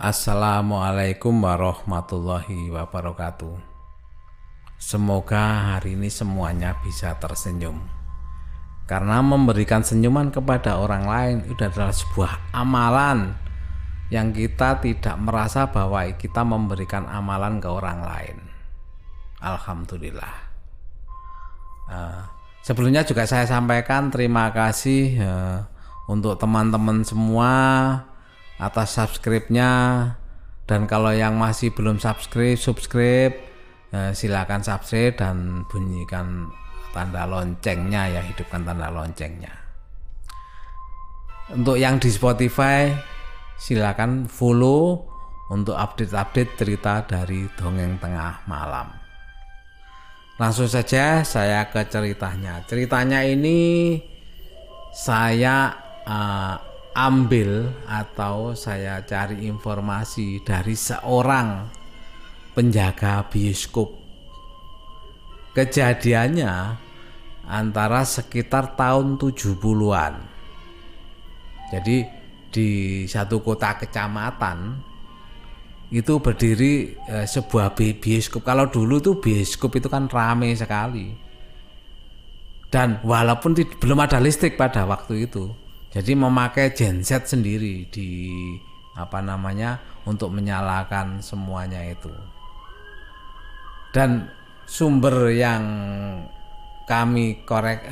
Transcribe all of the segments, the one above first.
Assalamualaikum warahmatullahi wabarakatuh. Semoga hari ini semuanya bisa tersenyum. Karena memberikan senyuman kepada orang lain itu adalah sebuah amalan yang kita tidak merasa bahwa kita memberikan amalan ke orang lain. Alhamdulillah. Sebelumnya juga saya sampaikan terima kasih untuk teman-teman semua atas subscribe-nya, dan kalau yang masih belum subscribe, silakan subscribe dan bunyikan tanda loncengnya ya, hidupkan tanda loncengnya. Untuk yang di Spotify silakan follow untuk update-update cerita dari Dongeng Tengah Malam. Langsung saja saya ke ceritanya. Ceritanya ini saya ambil atau saya cari informasi dari seorang penjaga bioskop. Kejadiannya antara sekitar tahun 70-an. Jadi di satu kota kecamatan itu berdiri sebuah bioskop. Kalau dulu tuh bioskop itu kan ramai sekali. Dan walaupun belum ada listrik pada waktu itu, jadi memakai genset sendiri untuk menyalakan semuanya itu. Dan sumber yang kami korek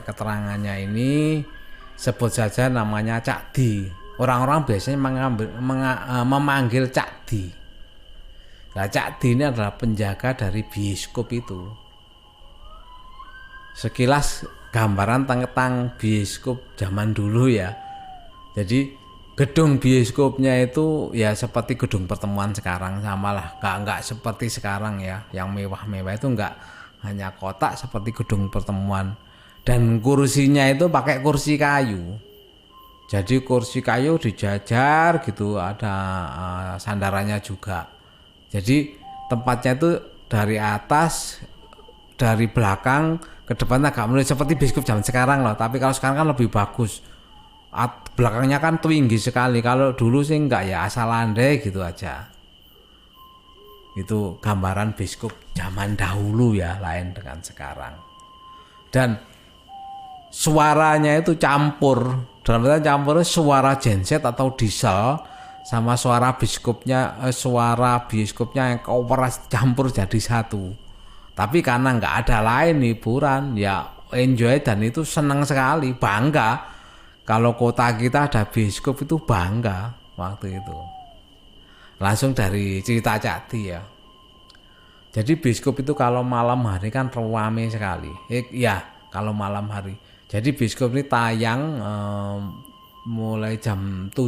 keterangannya ini sebut saja namanya Cak Di. Orang-orang biasanya memanggil Cak Di. Nah, Cak Di ini adalah penjaga dari bioskop itu. Sekilas gambaran tentang bioskop zaman dulu ya. Jadi gedung bioskopnya itu ya seperti gedung pertemuan sekarang, samalah. Enggak seperti sekarang ya, yang mewah-mewah itu enggak, hanya kotak seperti gedung pertemuan. Dan kursinya itu pakai kursi kayu. Jadi kursi kayu dijajar gitu, ada sandarannya juga. Jadi tempatnya itu dari atas, dari belakang ke depan agak mulai seperti bioskop zaman sekarang loh, tapi kalau sekarang kan lebih bagus. Belakangnya kan tinggi sekali. Kalau dulu sih enggak ya, asal landai gitu aja. Itu gambaran bioskop zaman dahulu ya, lain dengan sekarang. Dan suaranya itu campur. Dalam artian campur suara genset atau diesel sama suara bioskopnya, yang kooperasi campur jadi satu. Tapi karena nggak ada lain hiburan, ya enjoy, dan itu senang sekali, bangga. Kalau kota kita ada bioskop itu bangga waktu itu. Langsung dari cerita Cak Di ya. Jadi bioskop itu kalau malam hari kan ramai sekali. Ya kalau malam hari. Jadi bioskop ini tayang mulai jam 7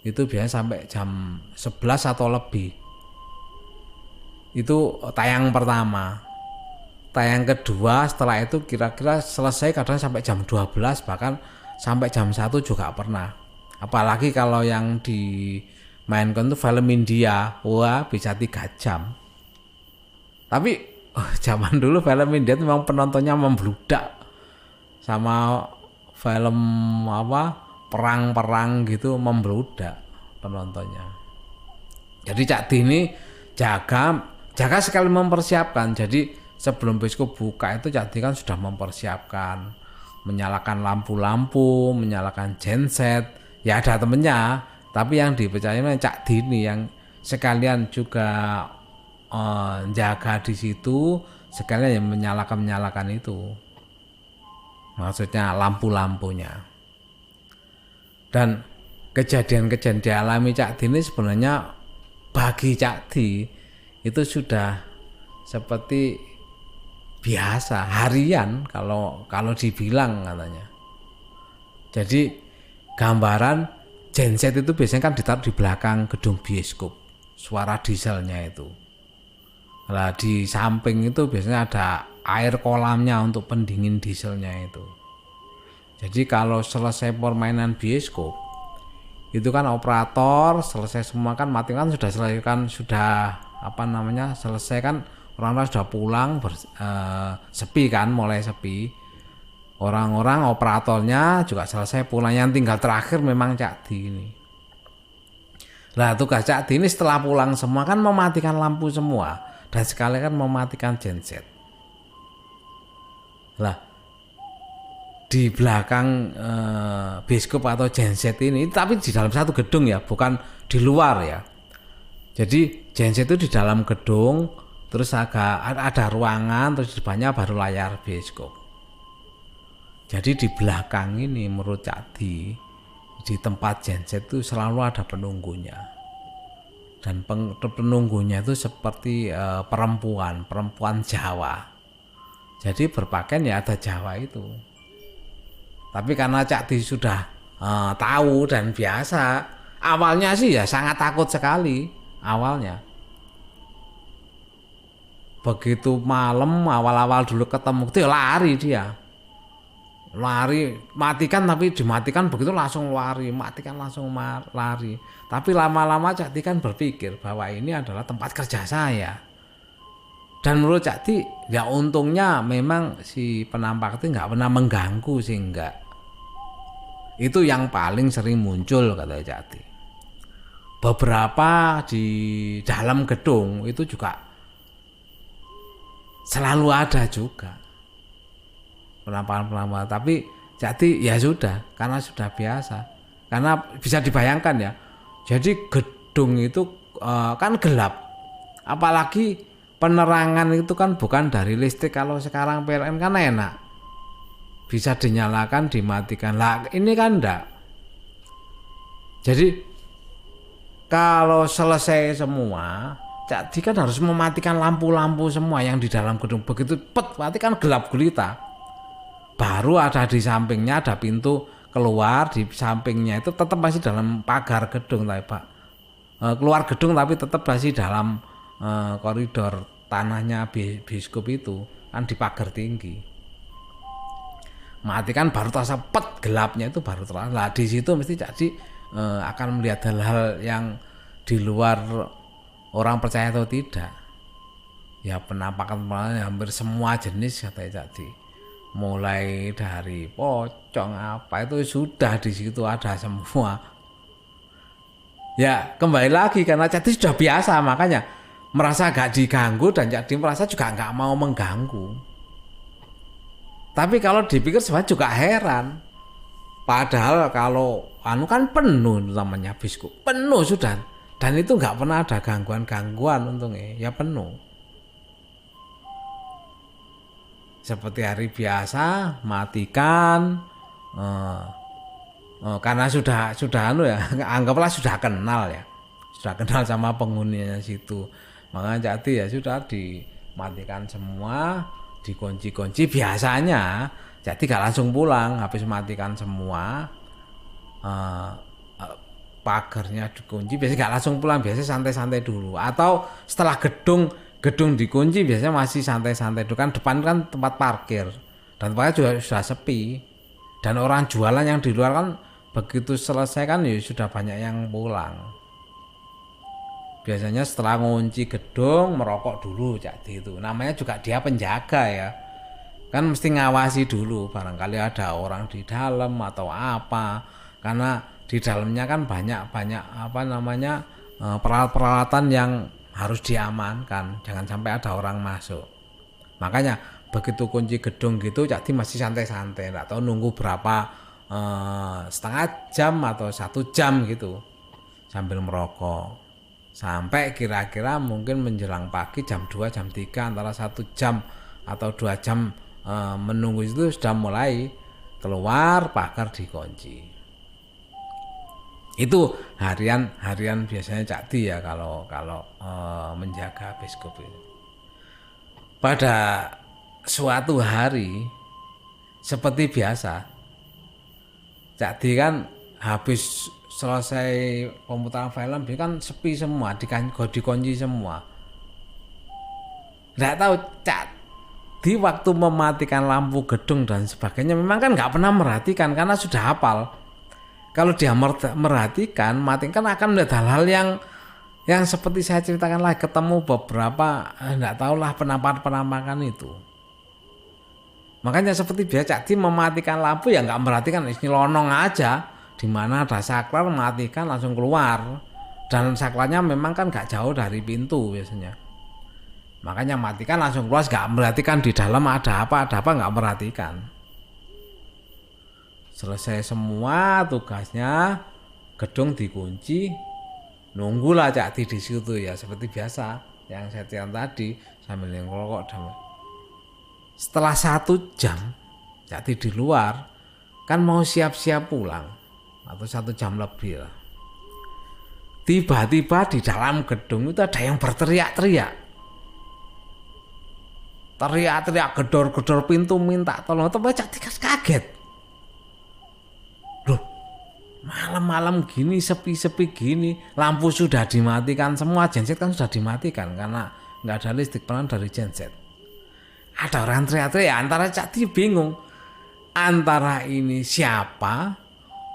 itu biasanya sampai jam 11 atau lebih. Itu tayang pertama. Tayang kedua setelah itu kira-kira selesai kadang sampai jam 12, bahkan sampai jam 1 juga pernah. Apalagi kalau yang dimainkan itu film India, wah bisa 3 jam. Tapi zaman dulu film India itu memang penontonnya membludak. Sama film perang-perang gitu membludak penontonnya. Jadi Cak Di ini jaga sekali mempersiapkan. Jadi sebelum bioskop buka itu Cak Di kan sudah mempersiapkan, menyalakan lampu-lampu, menyalakan genset. Ya ada temennya, tapi yang dipercaya Cak Di ini yang sekalian juga jaga di situ, sekalian yang menyalakan itu. Maksudnya lampu-lampunya. Dan kejadian-kejadian dialami Cak Di ini sebenarnya bagi Cak Di itu sudah seperti biasa, harian kalau dibilang katanya. Jadi gambaran genset itu biasanya kan ditaruh di belakang gedung bioskop, suara dieselnya itu. Nah di samping itu biasanya ada air kolamnya untuk pendingin dieselnya itu. Jadi kalau selesai permainan bioskop itu kan operator selesai semua kan, mati kan sudah selesai kan, selesai kan, orang-orang sudah pulang, sepi kan, mulai sepi. Orang-orang operatornya juga selesai pulang, yang tinggal terakhir memang Cak Di ini. Nah tugas Cak Di ini setelah pulang semua kan mematikan lampu semua dan sekalian kan mematikan genset. Lah di belakang bioskop atau genset ini, tapi di dalam satu gedung ya, bukan di luar ya. Jadi genset itu di dalam gedung, terus ada ruangan, terus di depannya baru layar bioskop. Jadi di belakang ini menurut Cak di tempat genset itu selalu ada penunggunya. Dan penunggunya itu seperti perempuan Jawa. Jadi berpakaian ya ada Jawa itu. Tapi karena Cak Di sudah tahu dan biasa, awalnya sih ya sangat takut sekali awalnya. Begitu malam awal-awal dulu ketemu itu ya lari dia. Lari, matikan, tapi dimatikan begitu langsung lari, matikan langsung lari. Tapi lama-lama Cak Di kan berpikir bahwa ini adalah tempat kerja saya. Dan menurut Cak Di ya untungnya memang si penampak itu nggak pernah mengganggu sih, enggak. Itu yang paling sering muncul kata Cak Di. Beberapa di dalam gedung itu juga selalu ada juga penampakan, tapi Cak Di ya sudah, karena sudah biasa, karena bisa dibayangkan ya, jadi gedung itu kan gelap, apalagi penerangan itu kan bukan dari listrik. Kalau sekarang PLN kan enak, bisa dinyalakan dimatikan, lah ini kan enggak. Jadi kalau selesai semua Cak Di kan harus mematikan lampu-lampu semua yang di dalam gedung, begitu mati kan gelap gulita. Baru ada di sampingnya ada pintu keluar, di sampingnya itu tetap masih dalam pagar gedung, tapi Pak keluar gedung tapi tetap masih dalam koridor tanahnya bioskop itu kan di pagar tinggi. Matikan baru terasa gelapnya itu baru terasa. Nah di situ mesti Cak Di akan melihat hal-hal yang di luar orang percaya atau tidak. Ya penampakan hampir semua jenis kata Cak Di. Mulai dari pocong apa itu sudah di situ ada semua. Ya kembali lagi karena Cak Di sudah biasa, makanya merasa gak diganggu dan Cak Di merasa juga gak mau mengganggu. Tapi kalau dipikir sebenarnya juga heran. Padahal kalau kan penuh namanya bioskop, penuh sudah, dan itu gak pernah ada gangguan untungnya, ya penuh. Seperti hari biasa matikan karena sudah ya anggaplah sudah kenal sama penghuninya situ, makanya Cak Di ya sudah dimatikan semua, dikunci biasanya. Cak Di gak langsung pulang habis matikan semua, pagarnya dikunci, biasanya gak langsung pulang, biasanya santai-santai dulu, atau setelah gedung dikunci biasanya masih santai-santai dulu, kan depan kan tempat parkir dan tempatnya juga sudah sepi, dan orang jualan yang di luar kan begitu selesai kan ya sudah banyak yang pulang. Biasanya setelah ngunci gedung merokok dulu Cak Di itu, namanya juga dia penjaga ya, kan mesti ngawasi dulu barangkali ada orang di dalam atau apa, karena di dalamnya kan banyak peralatan yang harus diamankan, jangan sampai ada orang masuk. Makanya begitu kunci gedung gitu Cak Di masih santai-santai, nggak tahu nunggu berapa setengah jam atau 1 jam gitu sambil merokok, sampai kira-kira mungkin menjelang pagi jam 2 jam 3, antara 1 jam atau 2 jam menunggu itu sudah mulai keluar, pagar dikunci. Itu harian biasanya Cak Di ya kalau menjaga bioskop itu. Pada suatu hari seperti biasa, Cak Di kan habis selesai pemutaran film dia kan sepi semua, dikunci semua. Nggak tahu Cak Di waktu mematikan lampu gedung dan sebagainya memang kan nggak pernah merhatikan karena sudah hafal. Kalau dia merhatikan, matikan akan melihat hal-hal yang seperti saya ceritakan lagi, ketemu beberapa enggak tahulah penampakan itu. Makanya seperti biasa Cak Di mematikan lampu ya enggak merhatikan, ini lonong aja, di mana ada saklar matikan langsung keluar. Dan saklarnya memang kan gak jauh dari pintu biasanya. Makanya matikan langsung keluar, gak merhatikan di dalam ada apa gak merhatikan. Selesai semua tugasnya, gedung dikunci, nunggulah Cak Di di situ ya seperti biasa yang saya ceritakan tadi sambil ngerokok. Setelah 1 jam Cak Di di luar kan mau siap-siap pulang atau 1 jam lebih lah. Tiba-tiba di dalam gedung itu ada yang berteriak-teriak. Teriak-teriak, gedor-gedor pintu minta tolong. Tapi Cak Di kaget. Loh, malam-malam gini, sepi-sepi gini, lampu sudah dimatikan semua, genset kan sudah dimatikan karena nggak ada listrik pelan dari genset. Ada orang teriak-teriak, antara Cak Di bingung. Antara ini siapa,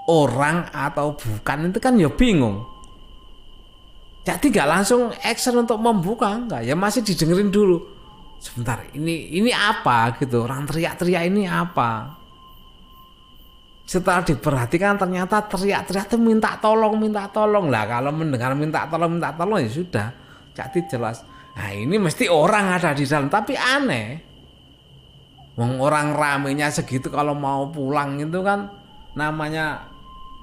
orang atau bukan, itu kan ya bingung. Cak Di nggak langsung action untuk membuka, enggak, ya masih didengerin dulu. Sebentar, ini apa gitu, orang teriak-teriak ini apa? Setelah diperhatikan ternyata teriak-teriak itu minta tolong lah. Kalau mendengar minta tolong ya sudah, Cak Di jelas. Nah ini mesti orang ada di dalam, tapi aneh. Wong orang ramenya segitu kalau mau pulang itu kan namanya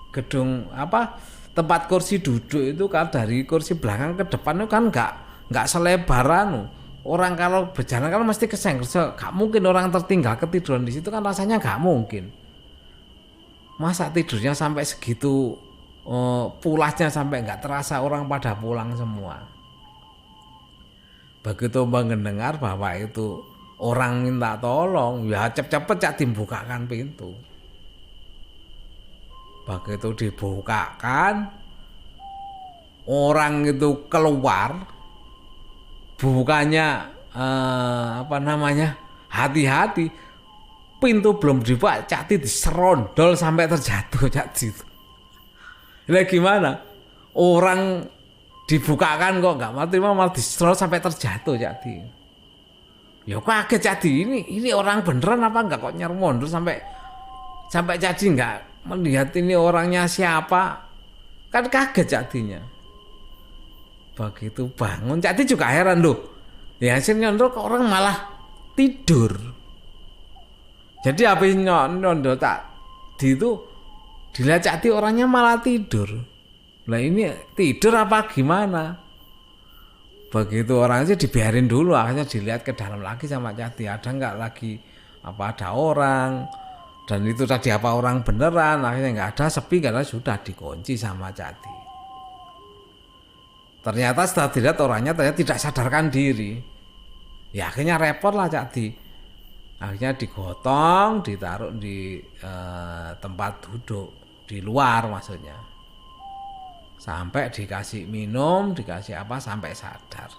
gedung apa tempat kursi duduk itu kan dari kursi belakang ke depan itu kan nggak selebaran. Orang kalau berjalan kan mesti kesenggol, gak mungkin orang tertinggal ketiduran di situ kan rasanya gak mungkin. Masa tidurnya sampai segitu pulasnya sampai nggak terasa orang pada pulang semua. Begitu mendengar bahwa itu orang minta tolong, ya cepet-cepet Cak Di bukakan pintu. Begitu dibukakan, orang itu keluar, bukannya hati-hati, pintu belum dibuka, Cak Di diserondol sampai terjatuh Cak Di. Lah gimana? Orang dibukakan kok nggak mati, malah diserondol sampai terjatuh Cak Di. Ya kaget Cak Di, ini orang beneran apa enggak kok nyermondur sampai Cak Di nggak melihat ini orangnya siapa, kan kaget Cak Di-nya. Begitu bangun Cak Di juga heran loh, ya nyondol kok orang malah tidur. Jadi habis nyondol Cak Di itu dilihat Cak Di orangnya malah tidur. Lah ini tidur apa gimana? Begitu orangnya dibiarin dulu, akhirnya dilihat ke dalam lagi sama Cak Di, ada nggak lagi ada orang, dan itu tadi apa orang beneran, akhirnya nggak ada, sepi karena sudah dikunci sama Cak Di. Ternyata setelah dilihat orangnya ternyata tidak sadarkan diri, ya akhirnya repot lah Cak Di, akhirnya digotong, ditaruh di tempat duduk di luar maksudnya. Sampai dikasih minum, dikasih apa sampai sadar.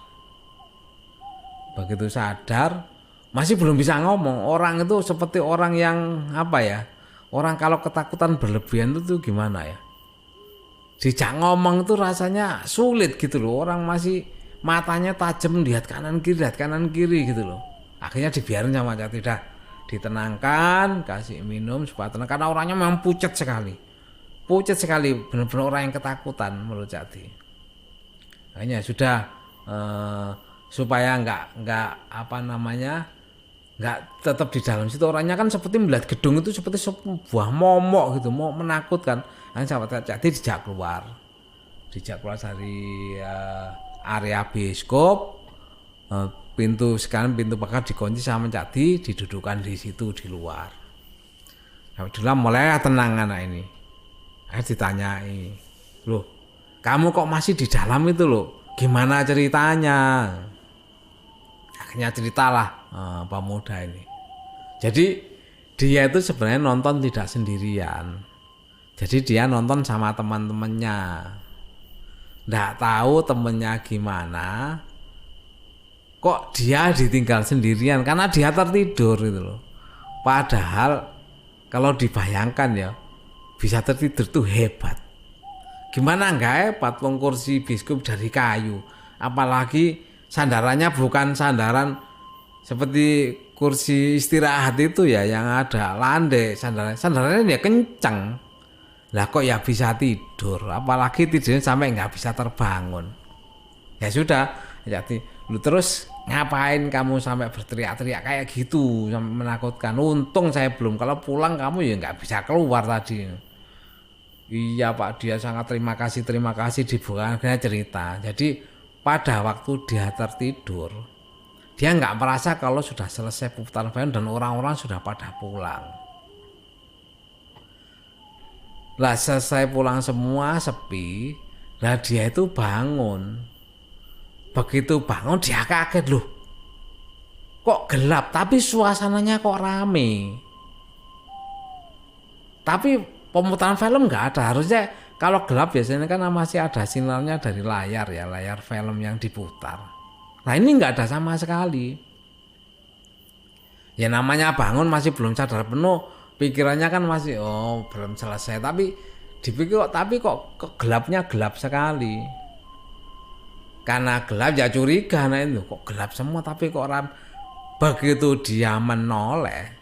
Begitu sadar masih belum bisa ngomong. Orang itu seperti orang yang orang kalau ketakutan berlebihan itu gimana ya, dijak ngomong itu rasanya sulit gitu loh. Orang masih matanya tajam lihat kanan kiri gitu loh. Akhirnya dibiarin sama Cak Di, ditenangkan, kasih minum supaya tenang karena orangnya memang pucat sekali, benar-benar orang yang ketakutan menurut Cak Di. Hanya sudah supaya nggak tetap di dalam situ, orangnya kan seperti melihat gedung itu seperti sebuah momok gitu, mau menakutkan. Hanya sahabat Cak Di dijak keluar dari area bioskop, pintu pagar dikunci sama Cak Di, didudukan di situ di luar. Alhamdulillah mulai tenang anak ini. Ditanyai, loh kamu kok masih di dalam itu loh, gimana ceritanya? Akhirnya ceritalah pemuda ini. Jadi dia itu sebenarnya nonton tidak sendirian, jadi dia nonton sama teman-temannya. Nggak tahu temennya gimana, kok dia ditinggal sendirian karena dia tertidur gitu loh. Padahal kalau dibayangkan ya, bisa tertidur tuh hebat. Gimana enggak hebat, wong kursi biskup dari kayu, apalagi sandarannya bukan sandaran seperti kursi istirahat itu ya yang ada landai, sandarannya ya kencang. Lah kok ya bisa tidur, apalagi tidurnya sampai nggak bisa terbangun. Ya sudah, jadi lu terus ngapain kamu sampai berteriak-teriak kayak gitu sampai menakutkan. Untung saya belum, kalau pulang kamu ya nggak bisa keluar tadi. Iya Pak, dia sangat terima kasih dibuka akhirnya cerita. Jadi pada waktu dia tertidur, dia nggak merasa kalau sudah selesai putaran film dan orang-orang sudah pada pulang. Lah selesai pulang semua sepi, lah dia itu bangun. Begitu bangun dia kaget loh. Kok gelap tapi suasananya kok rame. Tapi pemutaran film nggak ada. Harusnya kalau gelap biasanya kan masih ada sinyalnya dari layar ya, layar film yang diputar. Nah ini nggak ada sama sekali. Ya namanya bangun masih belum sadar penuh. Pikirannya kan masih belum selesai, tapi dipikir kok gelapnya gelap sekali. Karena gelap ya curiga, nah itu kok gelap semua tapi kok begitu dia menoleh,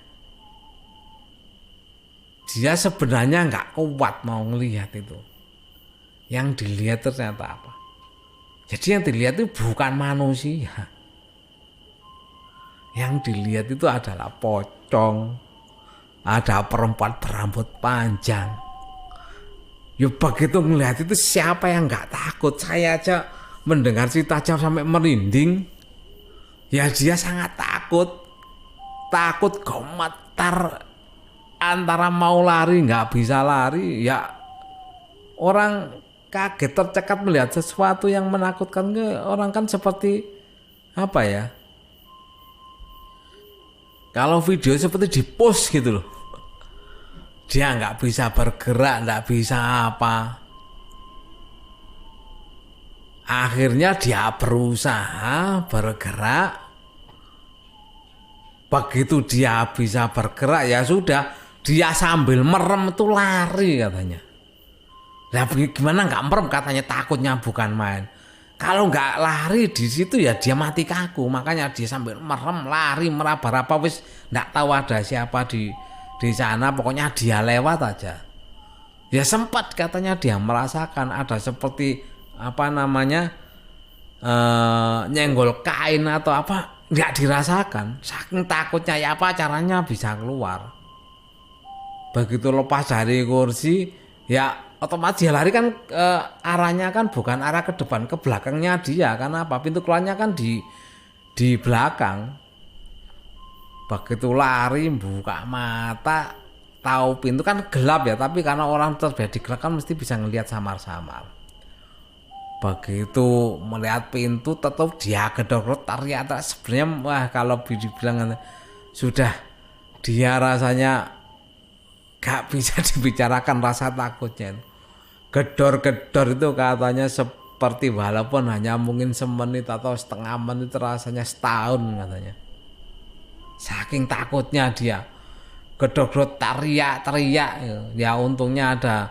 dia sebenarnya nggak kuat mau ngelihat itu. Yang dilihat ternyata apa? Jadi yang dilihat itu bukan manusia. Yang dilihat itu adalah pocong. Ada perempuan berambut panjang. Ya begitu ngelihat itu siapa yang nggak takut? Saya aja mendengar cerita aja sampai merinding. Ya dia sangat takut. Takut gemetar. Antara mau lari nggak bisa lari. Ya orang kaget tercekat melihat sesuatu yang menakutkan. Orang kan seperti apa ya? Kalau video seperti di post gitu loh. Dia nggak bisa bergerak, nggak bisa apa. Akhirnya dia berusaha bergerak. Begitu dia bisa bergerak ya sudah. Dia sambil merem itu lari katanya. Nah gimana nggak merem katanya, takutnya bukan main. Kalau nggak lari di situ ya dia mati kaku. Makanya dia sambil merem lari meraba-raba wis nggak tahu ada siapa di sana. Pokoknya dia lewat aja. Ya sempat katanya dia merasakan ada seperti apa namanya nyenggol kain atau apa, nggak dirasakan. Saking takutnya ya apa caranya bisa keluar. Begitu lepas dari kursi ya otomatis dia lari kan arahnya kan bukan arah ke depan, ke belakangnya dia. Karena apa? Pintu keluarnya kan di belakang. Begitu lari buka mata, tahu pintu kan gelap ya, tapi karena orang terbiasa gelap kan mesti bisa ngelihat samar-samar. Begitu melihat pintu tetap dia gedor-gedor teriak. Sebenarnya wah kalau dibilang sudah dia rasanya gak bisa dibicarakan rasa takutnya. Gedor-gedor itu katanya seperti walaupun hanya mungkin semenit atau setengah menit rasanya setahun katanya. Saking takutnya dia. Gedor-gedor teriak-teriak. Ya untungnya ada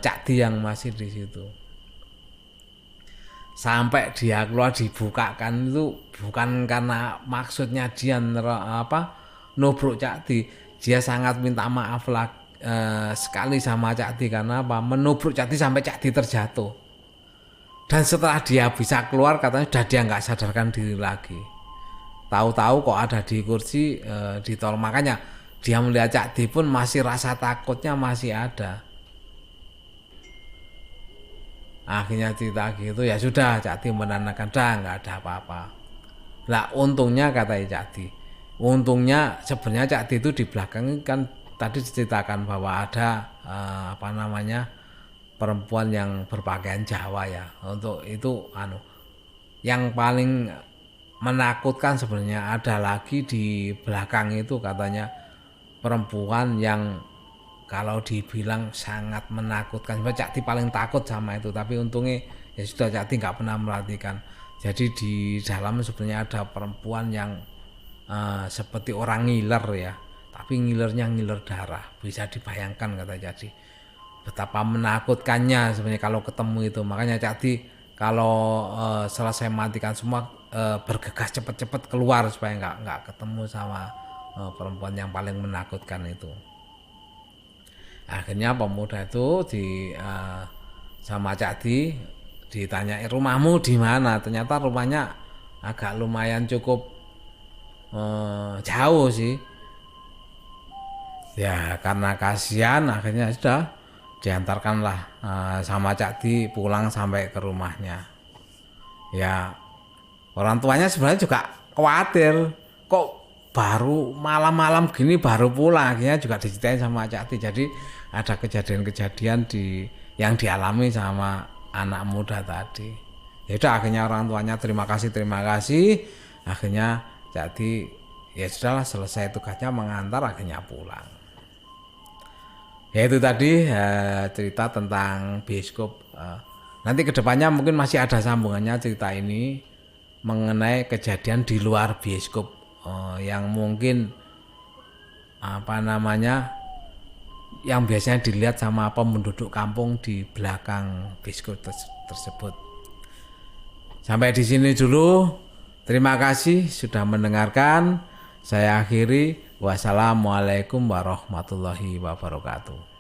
Cak Di yang masih di situ. Sampai dia keluar dibukakan itu bukan karena maksudnya dia nubruk Cak Di. Dia sangat minta maaf sekali sama Cak Di karena apa? Menubruk Cak Di sampai Cak Di terjatuh. Dan setelah dia bisa keluar katanya sudah dia nggak sadarkan diri lagi. Tahu-tahu kok ada di kursi ditolong. Makanya dia melihat Cak Di pun masih rasa takutnya masih ada. Akhirnya cerita gitu ya sudah Cak Di menenangkan dah nggak ada apa-apa. Lah untungnya kata Cak Di. Untungnya sebenarnya Cak Di itu di belakang kan tadi diceritakan bahwa ada perempuan yang berpakaian Jawa ya. Untuk itu yang paling menakutkan sebenarnya ada lagi di belakang itu katanya perempuan yang kalau dibilang sangat menakutkan. Cak Di paling takut sama itu, tapi untungnya ya sudah Cak Di nggak pernah merhatikan. Jadi di dalam sebenarnya ada perempuan yang seperti orang ngiler ya, tapi ngilernya ngiler darah. Bisa dibayangkan kata Cak Di betapa menakutkannya sebenarnya kalau ketemu itu. Makanya Cak Di kalau selesai matikan semua bergegas cepet-cepet keluar supaya nggak ketemu sama perempuan yang paling menakutkan itu. Akhirnya pemuda itu sama Cakdi ditanyai rumahmu di mana. Ternyata rumahnya agak lumayan cukup jauh sih. Ya karena kasihan akhirnya sudah diantarkanlah sama Cakdi pulang sampai ke rumahnya. Ya orang tuanya sebenarnya juga khawatir kok baru malam-malam gini baru pulang, akhirnya juga diceritain sama Cakdi. Jadi ada kejadian-kejadian yang dialami sama anak muda tadi. Ya udah akhirnya orang tuanya terima kasih. Akhirnya Cakdi ya sudahlah selesai tugasnya mengantar akhirnya pulang. Ya itu tadi cerita tentang bioskop. Nanti kedepannya mungkin masih ada sambungannya cerita ini mengenai kejadian di luar bioskop yang mungkin yang biasanya dilihat sama penduduk kampung di belakang bioskop tersebut. Sampai di sini dulu. Terima kasih sudah mendengarkan. Saya akhiri. Wassalamualaikum warahmatullahi wabarakatuh.